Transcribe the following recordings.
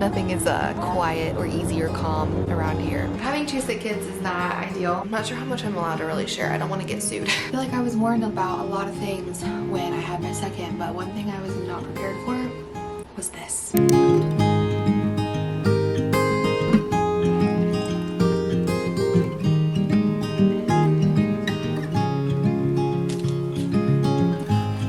Nothing is quiet or easy or calm around here. Having 2 sick kids is not ideal. I'm not sure how much I'm allowed to really share. I don't want to get sued. I feel like I was warned about a lot of things when I had my second, but one thing I was not prepared for was this.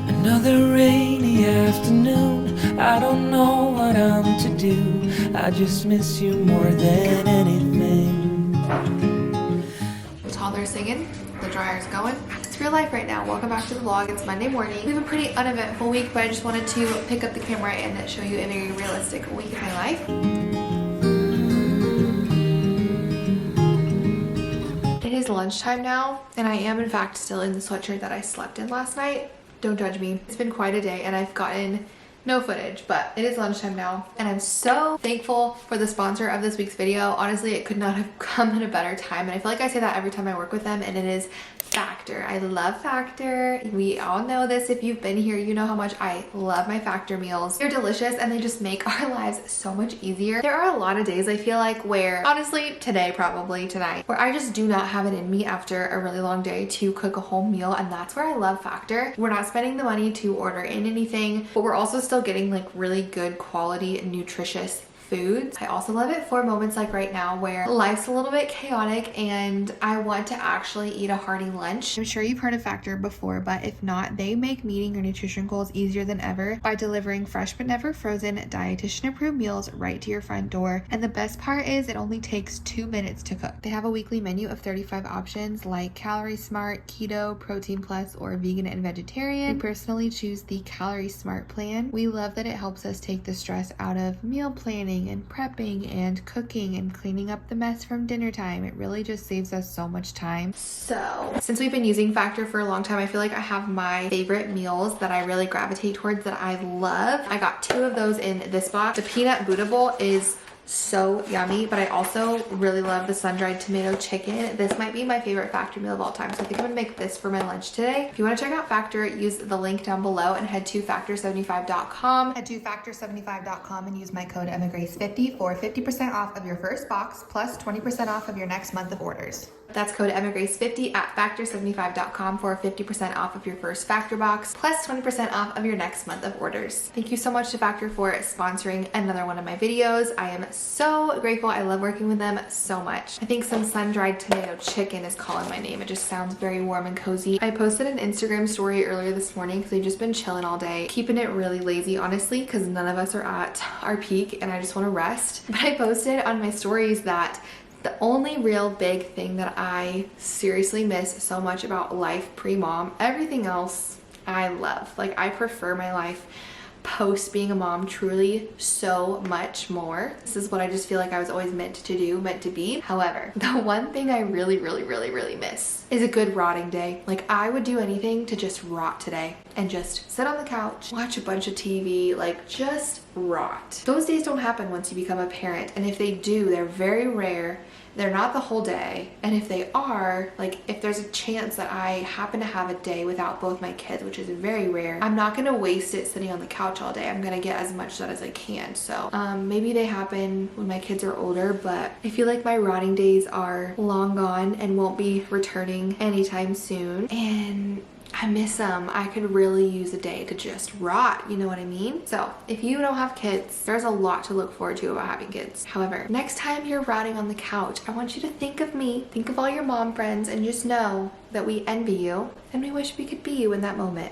Another rainy afternoon, I don't know what I'm to do. I just miss you more than anything. Toddler's singing, the dryer's going. It's real life right now. Welcome back to the vlog. It's Monday morning. We have a pretty uneventful week, but I just wanted to pick up the camera and show you a very realistic week of my life. It is lunchtime now, and I am in fact still in the sweatshirt that I slept in last night. Don't judge me. It's been quite a day and I've gotten no footage, but it is lunchtime now and I'm so thankful for the sponsor of this week's video. Honestly, it could not have come at a better time, and I feel like I say that every time I work with them, and it is Factor. I love Factor. We all know this. If you've been here, you know how much I love my Factor meals. They're delicious and they just make our lives so much easier. There are a lot of days I feel like where, honestly, today, probably tonight, where I just do not have it in me after a really long day to cook a whole meal, and that's where I love Factor. We're not spending the money to order in anything, but we're also still getting like really good quality and nutritious foods. I also love it for moments like right now where life's a little bit chaotic and I want to actually eat a hearty lunch. I'm sure you've heard of Factor before, but if not, they make meeting your nutrition goals easier than ever by delivering fresh but never frozen, dietitian approved meals right to your front door. And the best part is it only takes 2 minutes to cook. They have a weekly menu of 35 options like Calorie Smart, Keto, Protein Plus, or Vegan and Vegetarian. We personally choose the Calorie Smart plan. We love that it helps us take the stress out of meal planning and prepping and cooking and cleaning up the mess from dinner time. It really just saves us so much time. So since we've been using Factor for a long time, I feel like I have my favorite meals that I really gravitate towards that I love. I got 2 of those in this box. The peanut Buddha bowl is so yummy, but I also really love the sun-dried tomato chicken. This might be my favorite Factor meal of all time, so I think I'm gonna make this for my lunch today. If you want to check out Factor, use the link down below and head to factor75.com. Head to factor75.com and use my code EMMAGRACE50 for 50% off of your first box plus 20% off of your next month of orders. That's code EMMAGRACE50 at factor75.com for 50% off of your first Factor box plus 20% off of your next month of orders. Thank you so much to Factor for sponsoring another one of my videos. I am so grateful. I love working with them so much. I think some sun-dried tomato chicken is calling my name. It just sounds very warm and cozy. I posted an Instagram story earlier this morning because I've just been chilling all day, keeping it really lazy, honestly, because none of us are at our peak and I just want to rest. But I posted on my stories that the only real big thing that I seriously miss so much about life pre-mom, everything else I love. Like, I prefer my life post being a mom truly so much more. This is what I just feel like I was always meant to do, meant to be. However, the one thing I really miss is a good rotting day. Like, I would do anything to just rot today and just sit on the couch, watch a bunch of TV, like just rot. Those days don't happen once you become a parent, and if they do, they're very rare. They're not the whole day, and if they are, like, if there's a chance that I happen to have a day without both my kids, which is very rare, I'm not gonna waste it sitting on the couch all day. I'm gonna get as much done as I can. So maybe they happen when my kids are older, but I feel like my rotting days are long gone and won't be returning anytime soon, and I miss them. I could really use a day to just rot, you know what I mean? So if you don't have kids, there's a lot to look forward to about having kids. However, next time you're rotting on the couch, I want you to think of me, think of all your mom friends, and just know that we envy you and we wish we could be you in that moment.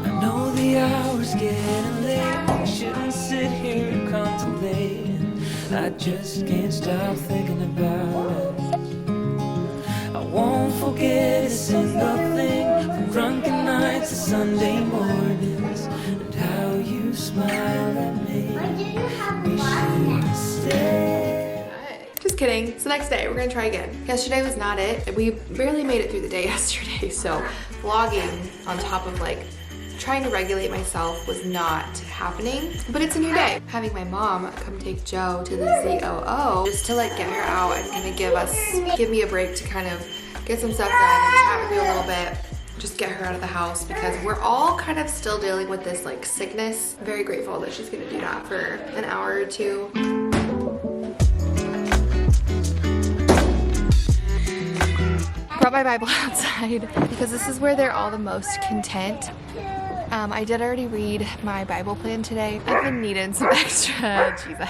I know the hour's getting late. I shouldn't sit here contemplating. I just can't stop thinking about it. I won't forget a single thing, from drunken nights to Sunday mornings, and how you smile at me. We should stay. Just kidding. It's the next day. We're gonna try again. Yesterday was not it. We barely made it through the day yesterday, so vlogging on top of like trying to regulate myself was not happening, but it's a new day. Having my mom come take Joe to the ZOO just to like get her out and kind of give me a break to kind of get some stuff done and chat with you a little bit just get her out of the house because we're all kind of still dealing with this like sickness. I'm very grateful that she's gonna do that for an hour or two. Brought my Bible outside because this is where they're all the most content. I did already read my Bible plan today. I've been needing some extra, Jesus.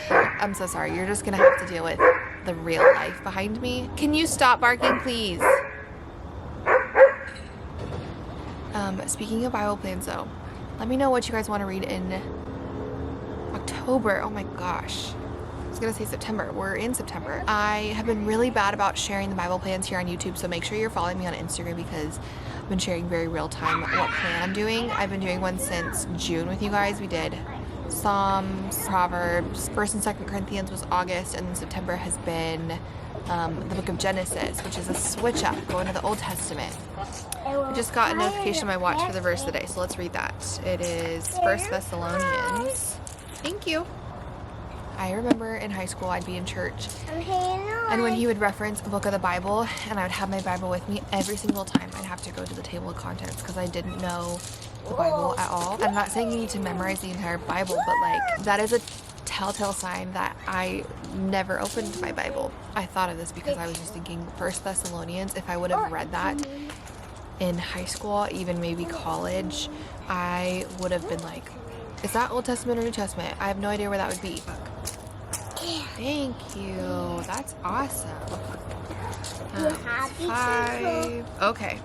I'm so sorry, you're just gonna have to deal with the real life behind me. Can you stop barking, please? Speaking of Bible plans though, let me know what you guys want to read in October. Oh my gosh. I was gonna say September. We're in September. I have been really bad about sharing the Bible plans here on YouTube, so make sure you're following me on Instagram because I've been sharing very real time what plan I'm doing. I've been doing one since June with you guys. We did Psalms, Proverbs, 1st and 2nd Corinthians was August, and then September has been the book of Genesis, which is a switch up, going to the Old Testament. I just got a notification on my watch for the verse of the day, so let's read that. It is 1 Thessalonians. Thank you. I remember in high school I'd be in church, and when he would reference a book of the Bible, and I would have my Bible with me every single time, I'd have to go to the table of contents because I didn't know the Bible at all. I'm not saying you need to memorize the entire Bible, but like that is a telltale sign that I never opened my Bible. I thought of this because I was just thinking 1 Thessalonians, if I would have read that in high school, even maybe college, I would have been like, is that Old Testament or New Testament? I have no idea where that would be. Thank you. That's awesome. 5. Okay.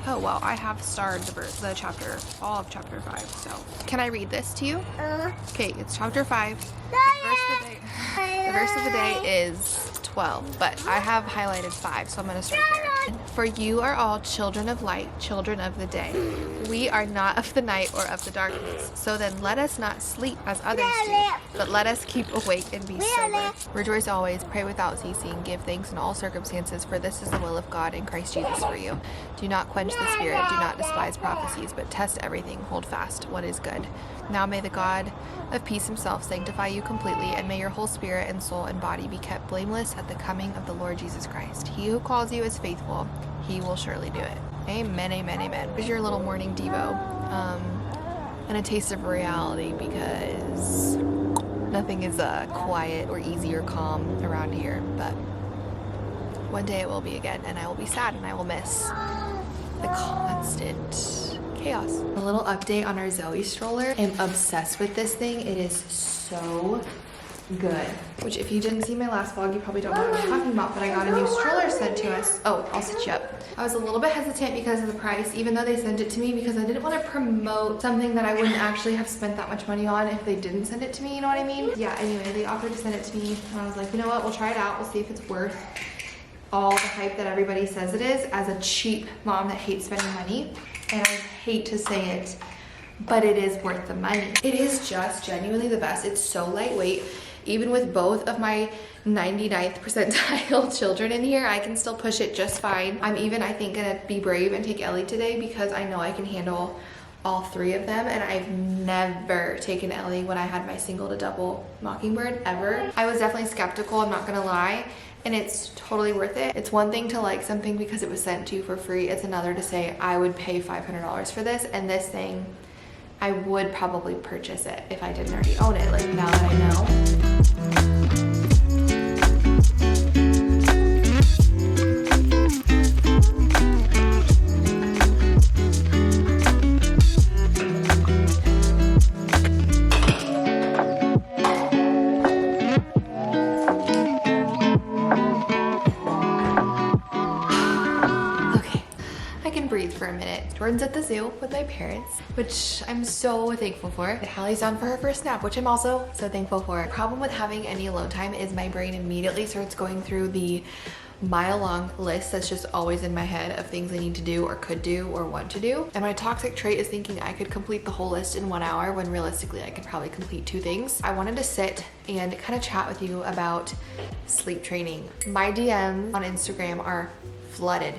Oh, well, I have starred the chapter, all of chapter 5, so. Can I read this to you? Okay, it's chapter 5. The verse of the day is 12, but I have highlighted 5, so I'm going to start there. For you are all children of light, children of the day. We are not of the night or of the darkness. So then let us not sleep as others do, but let us keep awake and be sober. Rejoice always, pray without ceasing, give thanks in all circumstances, for this is the will of God in Christ Jesus for you. Do not quench the spirit, do not despise prophecies, but test everything, hold fast what is good. Now may the God of peace himself sanctify you completely, and may your whole spirit and soul and body be kept blameless at the coming of the Lord Jesus Christ. He who calls you is faithful, he will surely do it. Amen, amen, amen. Here's your little morning Devo, and a taste of reality, because nothing is quiet or easy or calm around here, but one day it will be again, and I will be sad, and I will miss the constant chaos. A little update on our Zoe stroller. I'm obsessed with this thing. It is so good. Which, if you didn't see my last vlog, you probably don't know what I'm talking about, but I got a new stroller sent to us. Oh, I'll sit you up. I was a little bit hesitant because of the price, even though they sent it to me, because I didn't want to promote something that I wouldn't actually have spent that much money on if they didn't send it to me, you know what I mean? Yeah, anyway, they offered to send it to me, and I was like, you know what, we'll try it out. We'll see if it's worth all the hype that everybody says it is, as a cheap mom that hates spending money. And I hate to say it, but it is worth the money. It is just genuinely the best. It's so lightweight. Even with both of my 99th percentile children in here, I can still push it just fine. I'm even, I think, gonna be brave and take Ellie today because I know I can handle all 3 of them, and I've never taken Ellie when I had my single to double Mockingbird, ever. I was definitely skeptical, I'm not gonna lie, and it's totally worth it. It's one thing to like something because it was sent to you for free. It's another to say, I would pay $500 for this, and this thing, I would probably purchase it if I didn't already own it, like now that I know. For a minute. Jordan's at the zoo with my parents, which I'm so thankful for. Hallie's down for her first nap, which I'm also so thankful for. The problem with having any alone time is my brain immediately starts going through the mile-long list that's just always in my head of things I need to do or could do or want to do. And my toxic trait is thinking I could complete the whole list in 1 hour when realistically I could probably complete 2 things. I wanted to sit and kind of chat with you about sleep training. My DMs on Instagram are flooded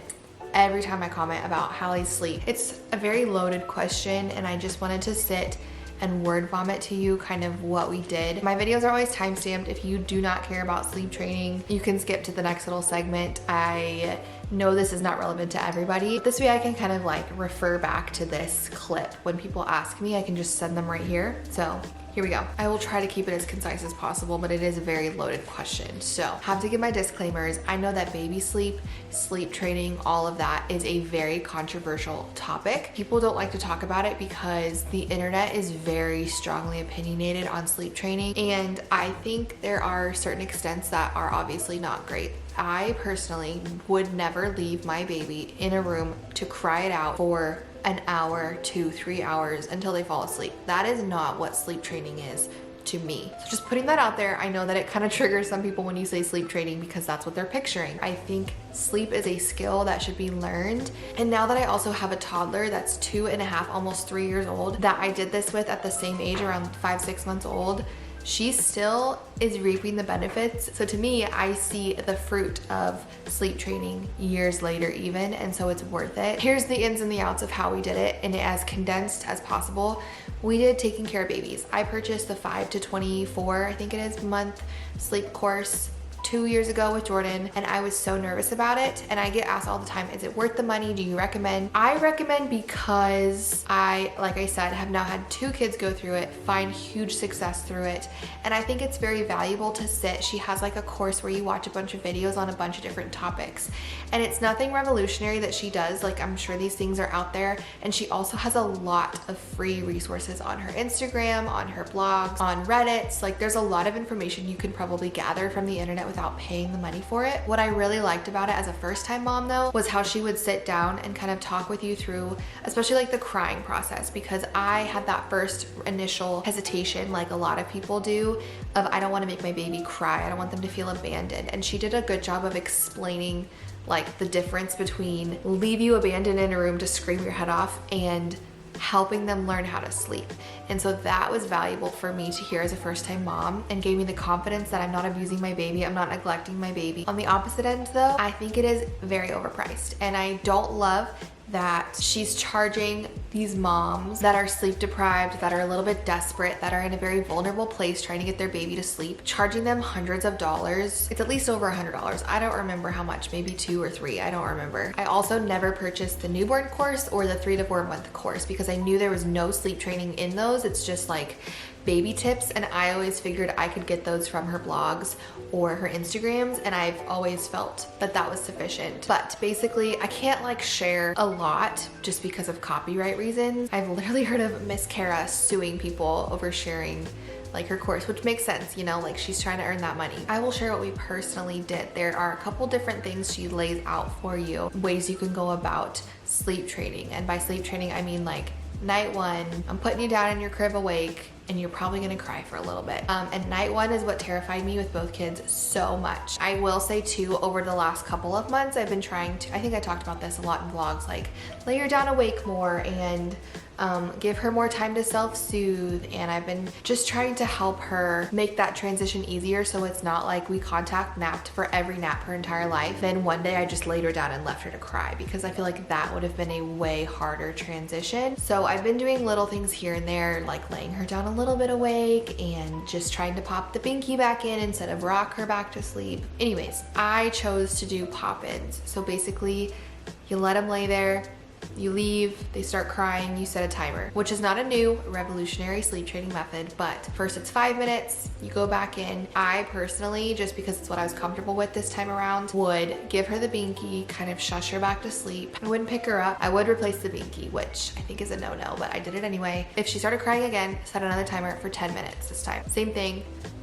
every time I comment about Hallie's sleep. It's a very loaded question, and I just wanted to sit and word vomit to you kind of what we did. My videos are always time-stamped. If you do not care about sleep training, you can skip to the next little segment. I know this is not relevant to everybody. This way I can kind of like refer back to this clip. When people ask me, I can just send them right here. So here we go. I will try to keep it as concise as possible, but it is a very loaded question. So have to give my disclaimers. I know that baby sleep, sleep training, all of that is a very controversial topic. People don't like to talk about it because the internet is very strongly opinionated on sleep training. And I think there are certain extents that are obviously not great. I personally would never leave my baby in a room to cry it out for an hour, 2-3 hours until they fall asleep. That is not what sleep training is to me. So just putting that out there. I know that it kind of triggers some people when you say sleep training because that's what they're picturing. I think sleep is a skill that should be learned. And now that I also have a toddler that's 2.5, almost 3 years old, that I did this with at the same age, around 5-6 months old, she still is reaping the benefits. So to me, I see the fruit of sleep training years later even, and so it's worth it. Here's the ins and the outs of how we did it, and as condensed as possible. We did taking care of babies. I purchased the 5 to 24, I think it is, month sleep course 2 years ago with Jordan, and I was so nervous about it. And I get asked all the time, is it worth the money? Do you recommend? I recommend because I, like I said, have now had 2 kids go through it, find huge success through it. And I think it's very valuable to sit. She has like a course where you watch a bunch of videos on a bunch of different topics. And it's nothing revolutionary that she does. Like, I'm sure these things are out there. And she also has a lot of free resources on her Instagram, on her blogs, on Reddit. Like, there's a lot of information you can probably gather from the internet without paying the money for it. What I really liked about it as a first-time mom though was how she would sit down and kind of talk with you through, especially like the crying process, because I had that first initial hesitation, like a lot of people do, of I don't want to make my baby cry. I don't want them to feel abandoned. And she did a good job of explaining like the difference between leave you abandoned in a room to scream your head off and helping them learn how to sleep. And so that was valuable for me to hear as a first-time mom, and gave me the confidence that I'm not abusing my baby, I'm not neglecting my baby. On the opposite end though, I think it is very overpriced, and I don't love that she's charging these moms that are sleep deprived, that are a little bit desperate, that are in a very vulnerable place trying to get their baby to sleep, charging them hundreds of dollars. It's at least over $100. I don't remember how much, maybe 2 or 3, I don't remember. I also never purchased the newborn course or the 3 to 4 month course because I knew there was no sleep training in those. It's just like baby tips, and I always figured I could get those from her blogs or her Instagrams, and I've always felt that that was sufficient. But basically, I can't like share a lot just because of copyright reasons. I've literally heard of Miss Kara suing people over sharing like her course, which makes sense, you know, like she's trying to earn that money. I will share what we personally did. There are a couple different things she lays out for you, ways you can go about sleep training. And by sleep training, I mean like night 1, I'm putting you down in your crib awake, and you're probably gonna cry for a little bit. And night 1 is what terrified me with both kids so much. I will say too, over the last couple of months, I've been trying to, I think I talked about this a lot in vlogs, like lay her down awake more and give her more time to self-soothe. And I've been just trying to help her make that transition easier, so it's not like we contact napped for every nap her entire life, then one day I just laid her down and left her to cry, because I feel like that would have been a way harder transition. So I've been doing little things here and there, like laying her down a little bit awake and just trying to pop the binky back in instead of rock her back to sleep. Anyways, I chose to do pop-ins. So basically, you let them lay there, you leave, they start crying, you set a timer, which is not a new revolutionary sleep training method, but first it's 5 minutes, you go back in. I personally, just because it's what I was comfortable with this time around, would give her the binky, kind of shush her back to sleep. I wouldn't pick her up. I would replace the binky, which I think is a no-no, but I did it anyway. If she started crying again, set another timer for 10 minutes this time. Same thing.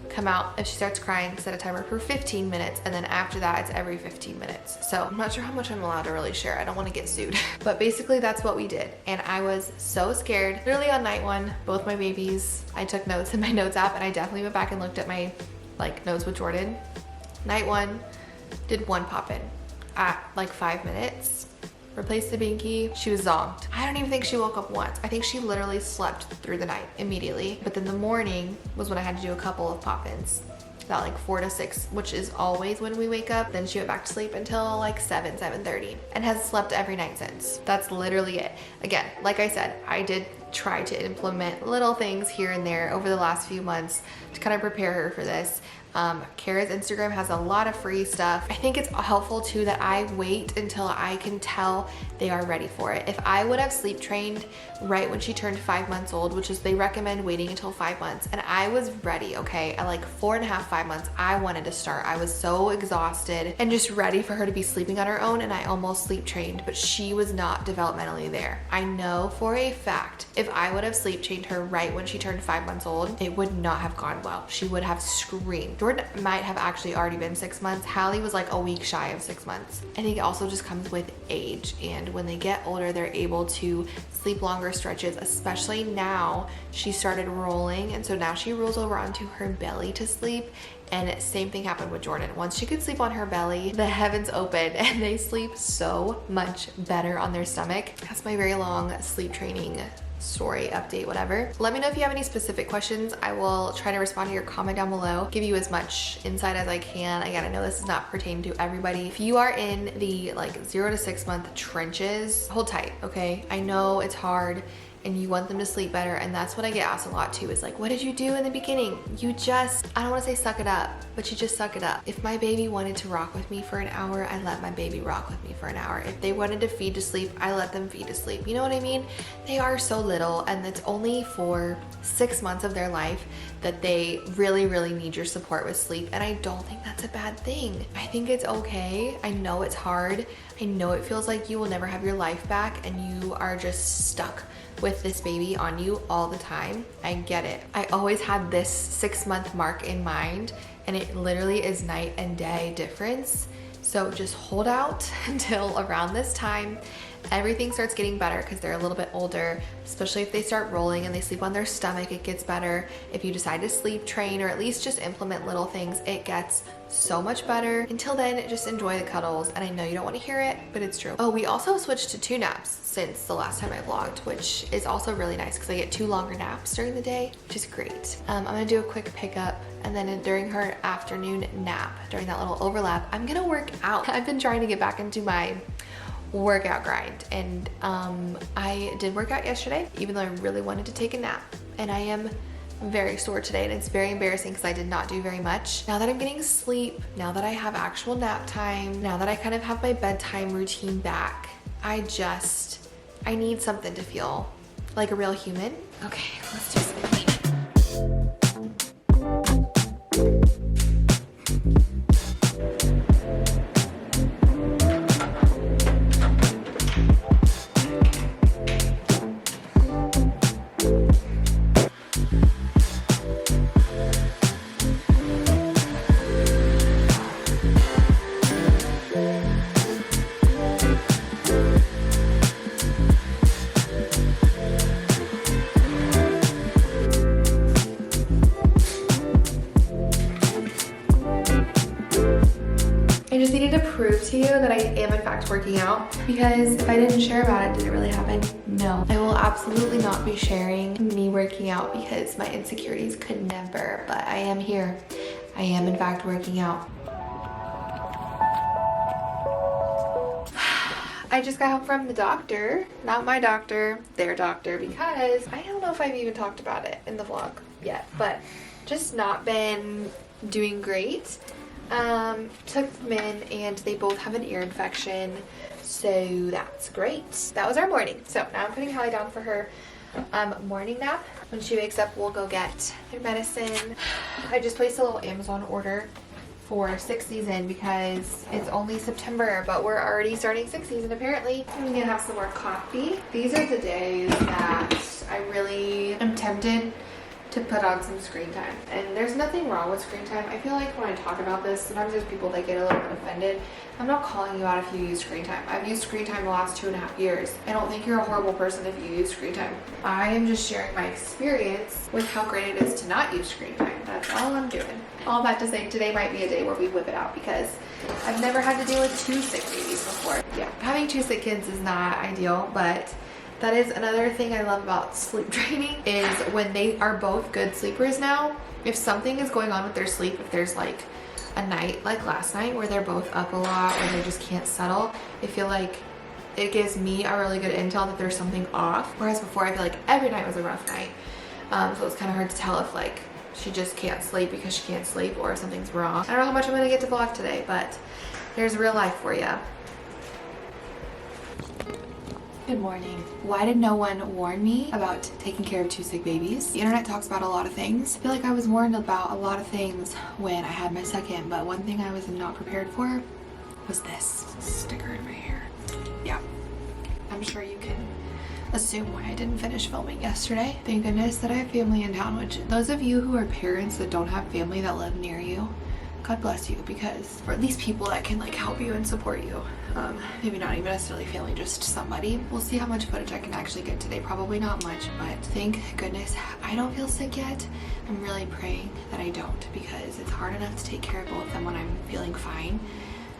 Come out. If she starts crying, set a timer for 15 minutes, and then after that it's every 15 minutes. So I'm not sure how much I'm allowed to really share. I don't want to get sued. But basically that's what we did, and I was so scared. Literally on night 1, both my babies, I took notes in my notes app, and I definitely went back and looked at my like notes with Jordan. Night 1, did 1 pop-in at like 5 minutes. Replaced the binky. She was zonked. I don't even think she woke up once. I think she literally slept through the night immediately. But then the morning was when I had to do a couple of pop-ins. That like 4 to 6, which is always when we wake up. Then she went back to sleep until like 7:30, and has slept every night since. That's literally it. Again, like I said, I did tried to implement little things here and there over the last few months to kind of prepare her for this. Kara's Instagram has a lot of free stuff. I think it's helpful too that I wait until I can tell they are ready for it. If I would have sleep trained right when she turned 5 months old, which is they recommend waiting until 5 months, and I was ready, okay, at like 4.5, 5 months, I wanted to start. I was so exhausted and just ready for her to be sleeping on her own, and I almost sleep trained, but she was not developmentally there. I know for a fact if I would have sleep trained her right when she turned 5 months old, it would not have gone well. She would have screamed. Jordan might have actually already been 6 months. Hallie was like a week shy of 6 months. I think it also just comes with age, and when they get older, they're able to sleep longer stretches, especially now. She started rolling, and so now she rolls over onto her belly to sleep. And same thing happened with Jordan. Once she could sleep on her belly, the heavens open and they sleep so much better on their stomach. That's my very long sleep training story update, whatever. Let me know if you have any specific questions. I will try to respond to your comment down below, give you as much insight as I can. Again, I know this does not pertain to everybody. If you are in the like 0 to 6 month trenches, hold tight, okay? I know it's hard and you want them to sleep better, and that's what I get asked a lot too, is like, what did you do in the beginning? You just, I don't want to say suck it up, but you just suck it up. If my baby wanted to rock with me for an hour, I let my baby rock with me for an hour. If they wanted to feed to sleep, I let them feed to sleep. You know what I mean? They are so little, and it's only for 6 months of their life that they really, really need your support with sleep, and I don't think that's a bad thing. I think it's okay. I know it's hard. I know it feels like you will never have your life back and you are just stuck with this baby on you all the time. I get it. I always had this 6 month mark in mind, and it literally is night and day difference. So just hold out until around this time. Everything starts getting better because they're a little bit older, especially if they start rolling and they sleep on their stomach, it gets better. If you decide to sleep train or at least just implement little things, it gets so much better. Until then, just enjoy the cuddles. And I know you don't want to hear it, but it's true. Oh, we also switched to 2 naps since the last time I vlogged, which is also really nice because I get 2 longer naps during the day, which is great. I'm gonna do a quick pickup, and then during her afternoon nap, during that little overlap, I'm gonna work out. I've been trying to get back into my workout grind, and I did work out yesterday, even though I really wanted to take a nap, and I am very sore today, and it's very embarrassing because I did not do very much. Now that I'm getting sleep, now that I have actual nap time, now that I kind of have my bedtime routine back, I need something to feel like a real human. Okay, let's do something. I just needed to prove to you that I am in fact working out, because if I didn't share about it, did it really happen? No. I will absolutely not be sharing me working out because my insecurities could never, but I am here. I am in fact working out. I just got home from the doctor, not my doctor, their doctor, because I don't know if I've even talked about it in the vlog yet, but just not been doing great. Took them in and they both have an ear infection, so that's great. That was our morning. So now I'm putting Hallie down for her morning nap. When she wakes up, we'll go get their medicine. I just placed a little Amazon order for 6 season because it's only September, but we're already starting 6 season apparently. I'm gonna have some more coffee. These are the days that I really am tempted to put on some screen time, and there's nothing wrong with screen time. I feel like when I talk about this, sometimes there's people that get a little bit offended. I'm not calling you out if you use screen time. I've used screen time the last 2.5 years. I don't think you're a horrible person if you use screen time. I am just sharing my experience with how great it is to not use screen time. That's all I'm doing. All that to say, today might be a day where we whip it out because I've never had to deal with 2 sick babies before. Yeah, having 2 sick kids is not ideal, but that is another thing I love about sleep training, is when they are both good sleepers now, if something is going on with their sleep, if there's like a night like last night where they're both up a lot or they just can't settle, I feel like it gives me a really good intel that there's something off. Whereas before I feel like every night was a rough night. So it's kind of hard to tell if like she just can't sleep because she can't sleep or if something's wrong. I don't know how much I'm gonna get to vlog today, but here's real life for you. Good morning. Why did no one warn me about taking care of 2 sick babies? The internet talks about a lot of things. I feel like I was warned about a lot of things when I had my second, but one thing I was not prepared for was this sticker in my hair. Yeah, I'm sure you can assume why I didn't finish filming yesterday. Thank goodness that I have family in town, which those of you who are parents that don't have family that live near you, God bless you, because for at least people that can like help you and support you. Maybe not even necessarily family, just somebody. We'll see how much footage I can actually get today. Probably not much, but thank goodness I don't feel sick yet. I'm really praying that I don't, because it's hard enough to take care of both of them when I'm feeling fine.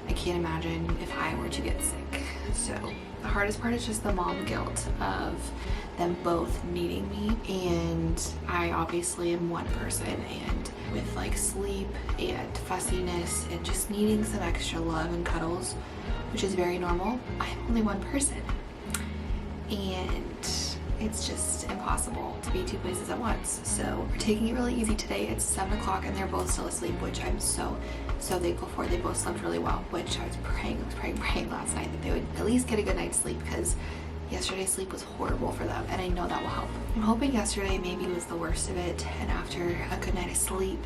I can't imagine if I were to get sick. So the hardest part is just the mom guilt of them both needing me, and I obviously am one person, and with like sleep and fussiness and just needing some extra love and cuddles, which is very normal, I'm only one person, and it's just impossible to be 2 places at once. So we're taking it really easy today. It's 7 o'clock and they're both still asleep, which I'm so thankful for. They both slept really well, which I was praying last night that they would at least get a good night's sleep, because yesterday's sleep was horrible for them, and I know that will help. I'm hoping yesterday maybe was the worst of it, and after a good night of sleep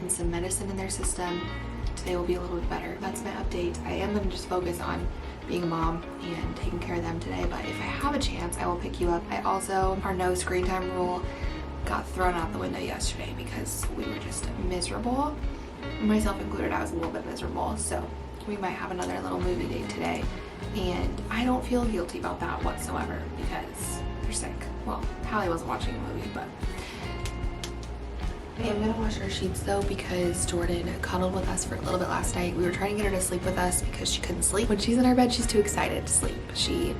and some medicine in their system, today will be a little bit better. That's my update. I am going to just focus on being a mom and taking care of them today, but if I have a chance, I will pick you up. Our no screen time rule got thrown out the window yesterday because we were just miserable. Myself included, I was a little bit miserable, so we might have another little movie date today, and I don't feel guilty about that whatsoever because they're sick. Well, Hallie wasn't watching a movie, but I am gonna wash our sheets though, because Jordan cuddled with us for a little bit last night. We were trying to get her to sleep with us because she couldn't sleep. When she's in our bed, she's too excited to sleep. She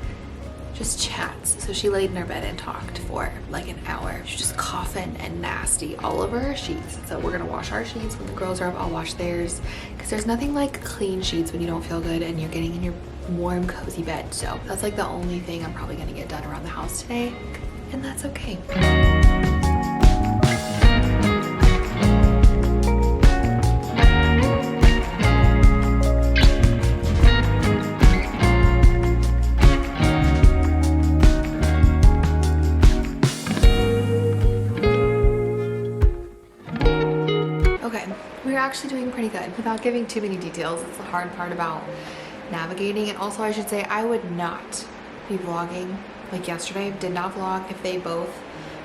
just chats. So she laid in her bed and talked for like an hour. She's just coughing and nasty all over her sheets. So we're gonna wash our sheets. When the girls are up, I'll wash theirs, because there's nothing like clean sheets when you don't feel good and you're getting in your warm, cozy bed. So that's like the only thing I'm probably gonna get done around the house today, and that's okay. We're actually doing pretty good without giving too many details. It's the hard part about navigating. And also I should say I would not be vlogging like yesterday. Did not vlog if they both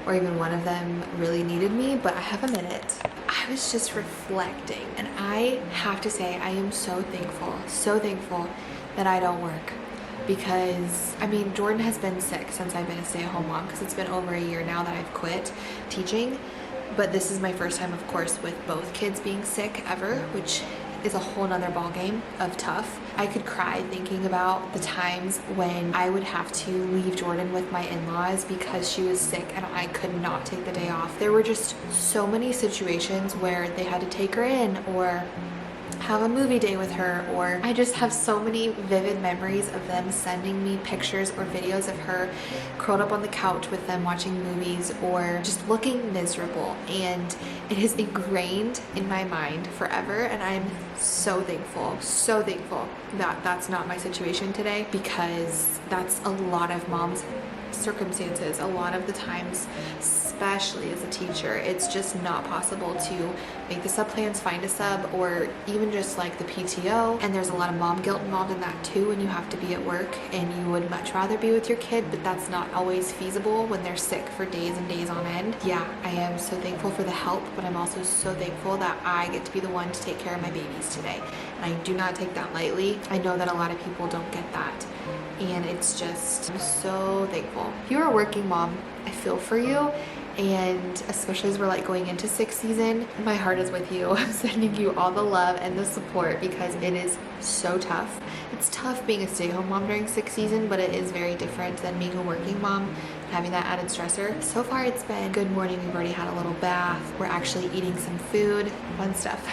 or even one of them really needed me, but I have a minute. I was just reflecting, and I have to say I am so thankful that I don't work, because I mean Jordan has been sick since I've been a stay-at-home mom, because it's been over a year now that I've quit teaching. But this is my first time, of course, with both kids being sick ever, which is a whole nother ball game of tough. I could cry thinking about the times when I would have to leave Jordan with my in-laws because she was sick and I could not take the day off. There were just so many situations where they had to take her in or have a movie day with her, or I just have so many vivid memories of them sending me pictures or videos of her curled up on the couch with them watching movies or just looking miserable, and it is ingrained in my mind forever. And I'm so thankful that that's not my situation today, because that's a lot of moms' circumstances. A lot of the times, especially as a teacher, it's just not possible to make the sub plans, find a sub, or even just like the PTO. And there's a lot of mom guilt involved in that too, when you have to be at work and you would much rather be with your kid, but that's not always feasible when they're sick for days and days on end. Yeah, I am so thankful for the help, but I'm also so thankful that I get to be the one to take care of my babies today. And I do not take that lightly. I know that a lot of people don't get that, and it's just, I'm so thankful. If you're a working mom, I feel for you. And especially as we're like going into 6th season, my heart is with you. I'm sending you all the love and the support, because it is so tough. It's tough being a stay-at-home mom during 6th season, but it is very different than being a working mom, having that added stressor. So far it's been good morning. We've already had a little bath. We're actually eating some food, fun stuff.